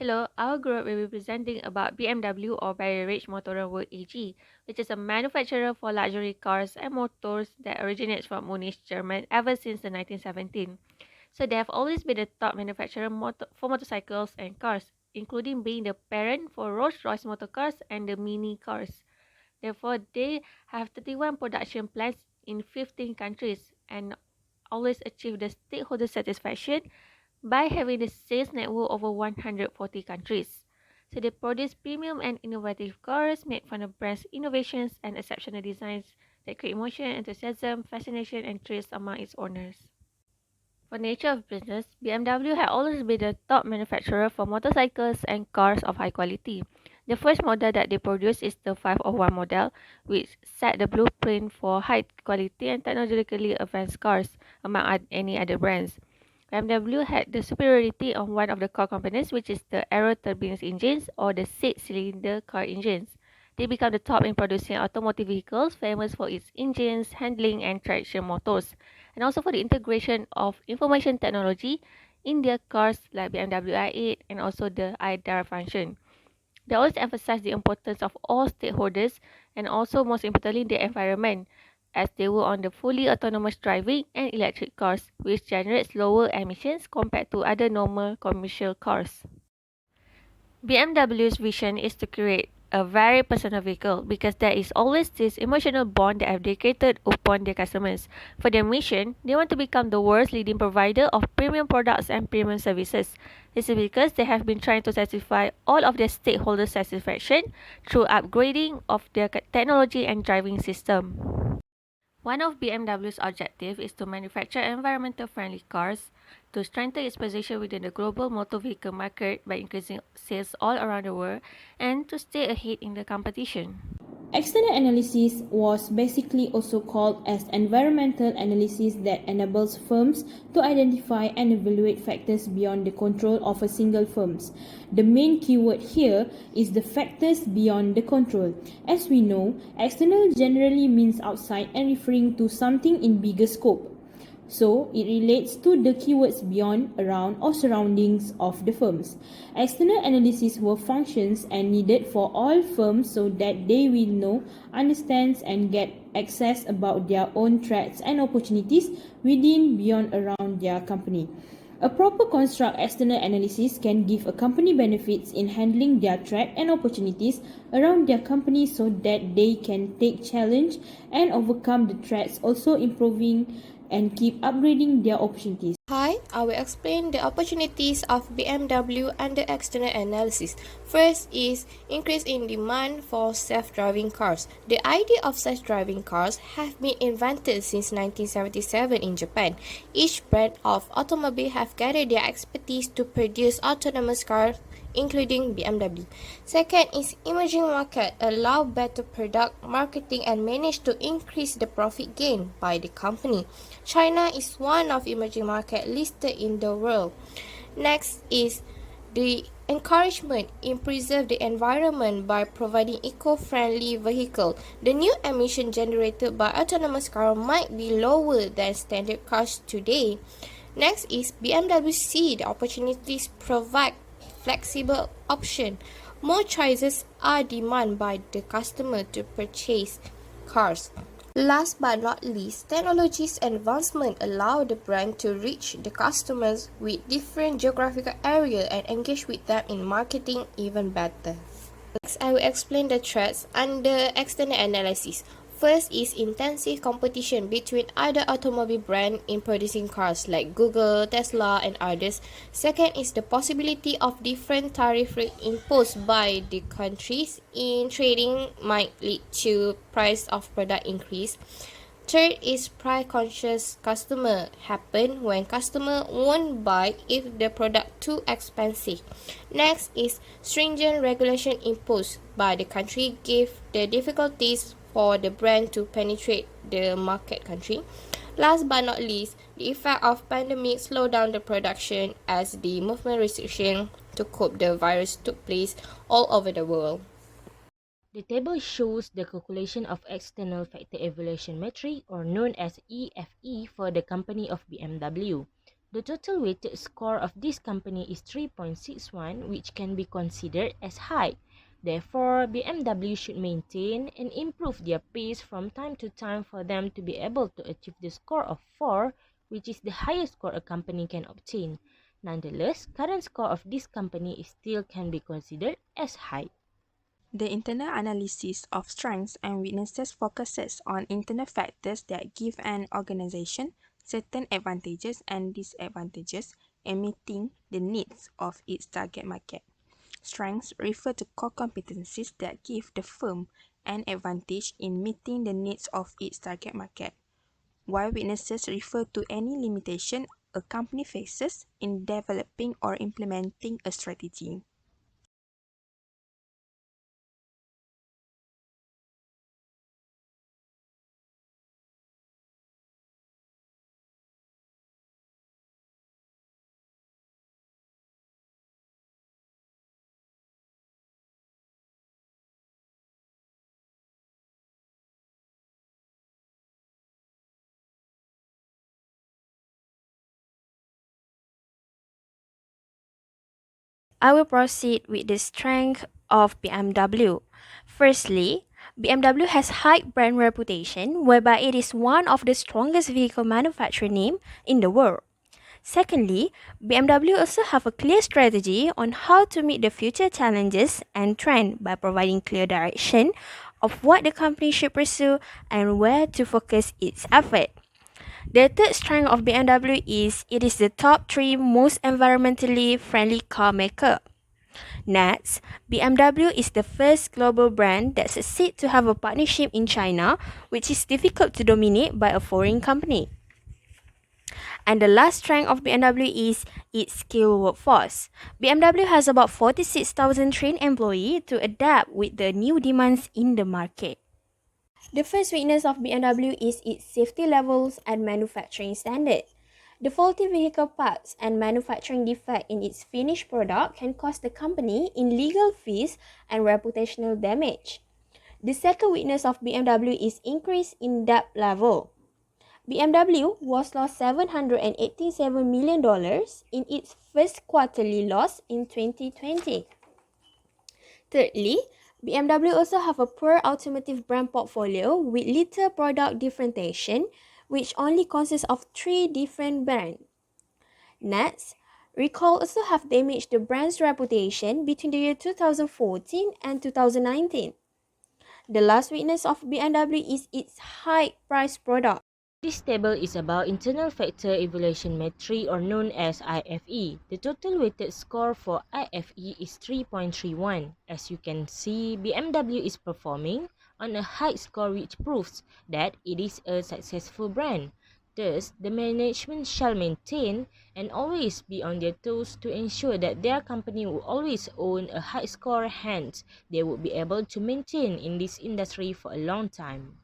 Hello, our group will be presenting about BMW or Very Rich Motoren World AG, which is a manufacturer for luxury cars and motors that originates from Munich, Germany ever since the 1917. So they have always been the top manufacturer for motorcycles and cars, including being the parent for Rolls-Royce motor cars and the Mini cars. Therefore, they have 31 production plants in 15 countries and always achieve the stakeholder satisfaction by having a sales network over 140 countries. So they produce premium and innovative cars made from the brand's innovations and exceptional designs that create emotion, enthusiasm, fascination, and thrills among its owners. For nature of business, BMW had always been the top manufacturer for motorcycles and cars of high quality. The first model that they produced is the 501 model, which set the blueprint for high quality and technologically advanced cars among any other brands. BMW had the superiority on one of the core components, which is the aero turbines engines or the six-cylinder car engines. They become the top in producing automotive vehicles, famous for its engines, handling, and traction motors, and also for the integration of information technology in their cars like BMW i8 and also the ATHIRAH function. They always emphasize the importance of all stakeholders and also most importantly the environment, as they were on the fully autonomous driving and electric cars, which generates lower emissions compared to other normal commercial cars. BMW's vision is to create a very personal vehicle because there is always this emotional bond that have dedicated upon their customers. For their mission, they want to become the world's leading provider of premium products and premium services. This is because they have been trying to satisfy all of their stakeholders' satisfaction through upgrading of their technology and driving system. One of BMW's objectives is to manufacture environmental friendly cars to strengthen its position within the global motor vehicle market by increasing sales all around the world and to stay ahead in the competition. External analysis was basically also called as environmental analysis that enables firms to identify and evaluate factors beyond the control of a single firm. The main keyword here is the factors beyond the control. As we know, external generally means outside and referring to something in bigger scope. So, it relates to the keywords beyond, around, or surroundings of the firms. External analysis were functions and needed for all firms so that they will know, understand, and get access about their own threats and opportunities within, beyond, around their company. A proper construct external analysis can give a company benefits in handling their threat and opportunities around their company so that they can take challenge and overcome the threats, also improving and keep upgrading their opportunities. Hi, I will explain the opportunities of BMW under external analysis. First is increase in demand for self-driving cars. The idea of self-driving cars have been invented since 1977 in Japan. Each brand of automobile have gathered their expertise to produce autonomous cars, including BMW. Second is emerging market allow better product marketing and manage to increase the profit gain by the company. China is one of emerging market listed in the world. Next is the encouragement in preserve the environment by providing eco-friendly vehicle. The new emission generated by autonomous car might be lower than standard cars today. Next is BMW see the opportunities provide flexible option. More choices are demanded by the customer to purchase cars. Last but not least, technology's advancement allow the brand to reach the customers with different geographical area and engage with them in marketing even better. Next, I will explain the threats under external analysis. First is intensive competition between other automobile brands in producing cars like Google, Tesla, and others. Second is the possibility of different tariff rates imposed by the countries in trading might lead to price of product increase. Third is price-conscious customer happen when customer won't buy if the product too expensive. Next is stringent regulation imposed by the country give the difficulties for the brand to penetrate the market country. Last but not least, the effect of pandemic slowed down the production as the movement restriction to cope the virus took place all over the world. The table shows the calculation of external factor evaluation metric or known as EFE for the company of BMW. The total weighted score of this company is 3.61, which can be considered as high. Therefore, BMW should maintain and improve their pace from time to time for them to be able to achieve the score of 4, which is the highest score a company can obtain. Nonetheless, current score of this company still can be considered as high. The internal analysis of strengths and weaknesses focuses on internal factors that give an organization certain advantages and disadvantages in meeting the needs of its target market. Strengths refer to core competencies that give the firm an advantage in meeting the needs of its target market, while weaknesses refer to any limitation a company faces in developing or implementing a strategy. I will proceed with the strength of BMW. Firstly, BMW has high brand reputation, whereby it is one of the strongest vehicle manufacturer name in the world. Secondly, BMW also have a clear strategy on how to meet the future challenges and trend by providing clear direction of what the company should pursue and where to focus its effort. The third strength of BMW is it is the top 3 most environmentally friendly car maker. Next, BMW is the first global brand that succeeds to have a partnership in China, which is difficult to dominate by a foreign company. And the last strength of BMW is its skilled workforce. BMW has about 46,000 trained employees to adapt with the new demands in the market. The first weakness of BMW is its safety levels and manufacturing standard. The faulty vehicle parts and manufacturing defect in its finished product can cost the company in legal fees and reputational damage. The second weakness of BMW is increase in debt level. BMW was lost $787 million in its first quarterly loss in 2020. Thirdly, BMW also have a poor automotive brand portfolio with little product differentiation, which only consists of 3 different brands. Next, recall also have damaged the brand's reputation between the year 2014 and 2019. The last weakness of BMW is its high-priced product. This table is about internal factor evaluation metric or known as IFE. The total weighted score for IFE is 3.31. As you can see, BMW is performing on a high score, which proves that it is a successful brand. Thus, the management shall maintain and always be on their toes to ensure that their company will always own a high score, hence they would be able to maintain in this industry for a long time.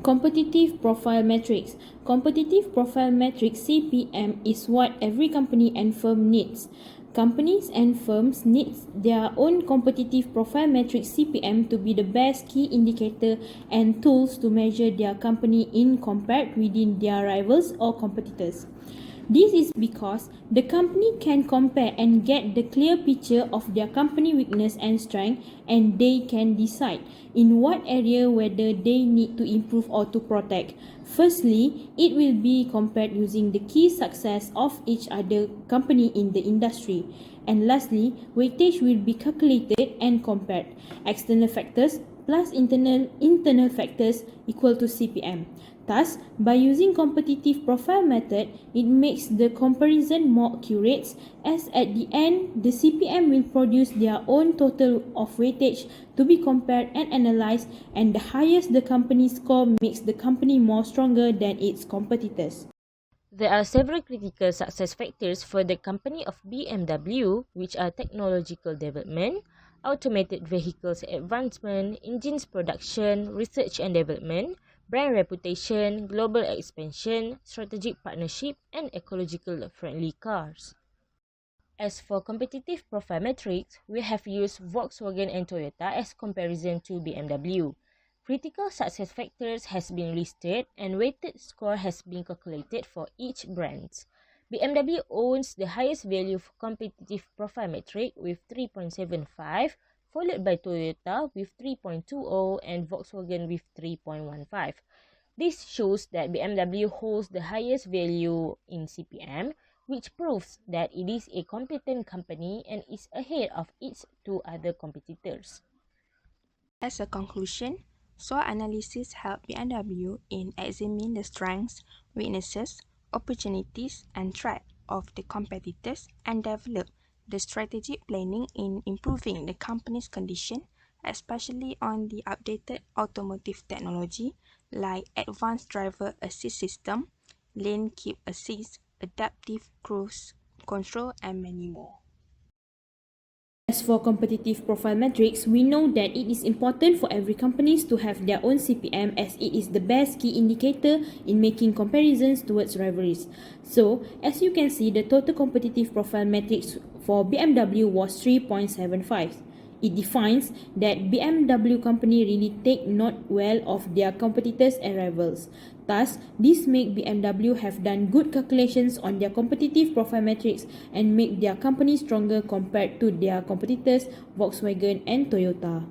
Competitive Profile Matrix. Competitive Profile Matrix (CPM) is what every company and firm needs. Companies and firms need their own competitive profile matrix (CPM) to be the best key indicator and tools to measure their company in compared within their rivals or competitors. This is because the company can compare and get the clear picture of their company weakness and strength, and they can decide in what area whether they need to improve or to protect. Firstly, it will be compared using the key success of each other company in the industry. And lastly, weightage will be calculated and compared. External factors plus internal factors equal to CPM. Thus, by using competitive profile method, it makes the comparison more accurate, as at the end, the CPM will produce their own total of weightage to be compared and analyzed, and the highest the company score makes the company more stronger than its competitors. There are several critical success factors for the company of BMW, which are technological development, automated vehicles advancement, engines production, research and development, brand reputation, global expansion, strategic partnership, and ecological friendly cars. As for competitive profile metrics, we have used Volkswagen and Toyota as comparison to BMW. Critical success factors has been listed and weighted score has been calculated for each brand. BMW owns the highest value for competitive profile metric with 3.75, followed by Toyota with 3.20 and Volkswagen with 3.15. This shows that BMW holds the highest value in CPM, which proves that it is a competent company and is ahead of its two other competitors. As a conclusion, SWOT analysis helped BMW in examining the strengths, weaknesses, opportunities, and threats of the competitors and develop the strategic planning in improving the company's condition, especially on the updated automotive technology like advanced driver assist system, lane keep assist, adaptive cruise control, and many more. As for competitive profile metrics, we know that it is important for every companies to have their own CPM as it is the best key indicator in making comparisons towards rivalries. So, as you can see, the total competitive profile metrics for BMW was 3.75. It defines that BMW company really take note well of their competitors and rivals. Thus, this make BMW have done good calculations on their competitive profile metrics and make their company stronger compared to their competitors Volkswagen and Toyota.